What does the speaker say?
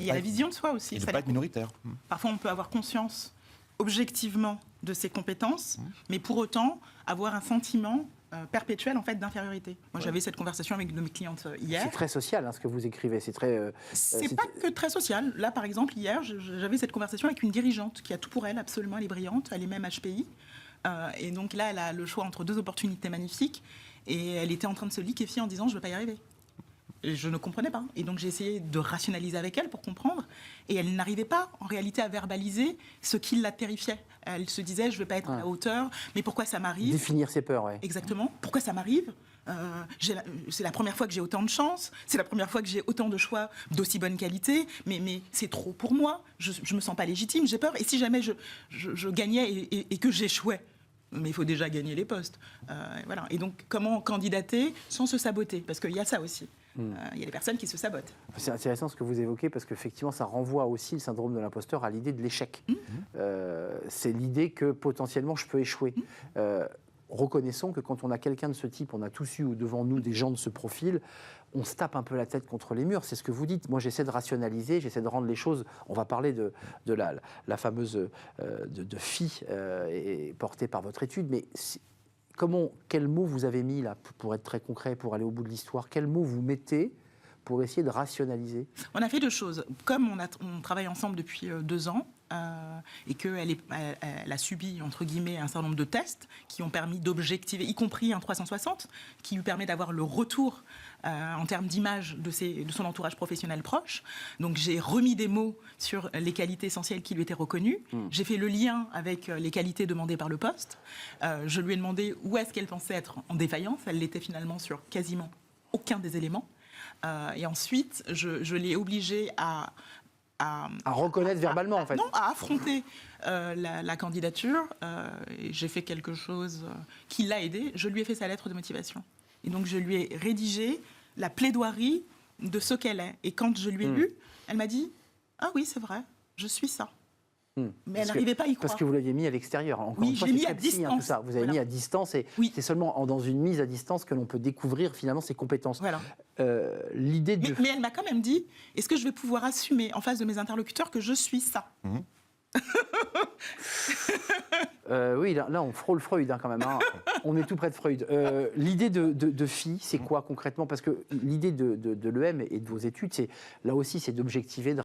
il y a la vision de soi aussi. Et de ne pas être minoritaire. Parfois, on peut avoir conscience objectivement de ses compétences, mais pour autant avoir un sentiment perpétuel en fait d'infériorité. Moi, j'avais cette conversation avec une de mes clientes hier. C'est très social ce que vous écrivez. C'est très. C'est pas que très social. Là, par exemple, hier, j'avais cette conversation avec une dirigeante qui a tout pour elle, absolument, elle est brillante, elle est même HPI. Et donc là, elle a le choix entre deux opportunités magnifiques. Et elle était en train de se liquéfier en disant « je ne vais pas y arriver ». Et je ne comprenais pas. Et donc j'ai essayé de rationaliser avec elle pour comprendre. Et elle n'arrivait pas, en réalité, à verbaliser ce qui la terrifiait. Elle se disait, je ne vais pas être à la hauteur, mais pourquoi ça m'arrive ? Définir ses peurs, oui. Exactement. Pourquoi ça m'arrive ? C'est la première fois que j'ai autant de chance, c'est la première fois que j'ai autant de choix d'aussi bonne qualité, mais c'est trop pour moi, je ne me sens pas légitime, j'ai peur. Et si jamais je gagnais et que j'échouais ? Mais il faut déjà gagner les postes. Voilà. Et donc, comment candidater sans se saboter ? Parce qu'il y a ça aussi. Il y a des personnes qui se sabotent. C'est intéressant ce que vous évoquez, parce qu'effectivement, ça renvoie aussi le syndrome de l'imposteur à l'idée de l'échec. C'est l'idée que potentiellement, je peux échouer. Reconnaissons que quand on a quelqu'un de ce type, on a tous eu devant nous des gens de ce profil, on se tape un peu la tête contre les murs. C'est ce que vous dites. Moi, j'essaie de rationaliser, j'essaie de rendre les choses... On va parler de la fameuse de FI portée par votre étude, mais... Quels mots vous avez mis, là, pour être très concret, pour aller au bout de l'histoire ? Quels mots vous mettez pour essayer de rationaliser ? On a fait deux choses. Comme on travaille ensemble depuis 2 ans, et qu'elle a subi, entre guillemets, un certain nombre de tests qui ont permis d'objectiver, y compris un 360, qui lui permet d'avoir le retour en termes d'image de son entourage professionnel proche. Donc j'ai remis des mots sur les qualités essentielles qui lui étaient reconnues. J'ai fait le lien avec les qualités demandées par le poste. Je lui ai demandé où est-ce qu'elle pensait être en défaillance. Elle l'était finalement sur quasiment aucun des éléments. Et ensuite, je l'ai obligée à reconnaître verbalement, en fait. Non, à affronter la candidature. Et j'ai fait quelque chose qui l'a aidée. Je lui ai fait sa lettre de motivation. Et donc, je lui ai rédigé la plaidoirie de ce qu'elle est. Et quand je lui ai lu, elle m'a dit « Ah oui, c'est vrai, je suis ça ». Mais elle n'arrivait pas à y croire. Parce que vous l'aviez mis à l'extérieur. Encore une fois, je l'ai mis à distance. Tout ça. Vous avez mis à distance, et c'est seulement dans une mise à distance que l'on peut découvrir finalement ses compétences. Voilà. L'idée de... mais elle m'a quand même dit, est-ce que je vais pouvoir assumer en face de mes interlocuteurs que je suis ça ? Oui, là, on frôle Freud quand même. On est tout près de Freud. L'idée de FI, c'est quoi concrètement ? Parce que l'idée de l'EM et de vos études, là aussi, c'est d'objectiver, de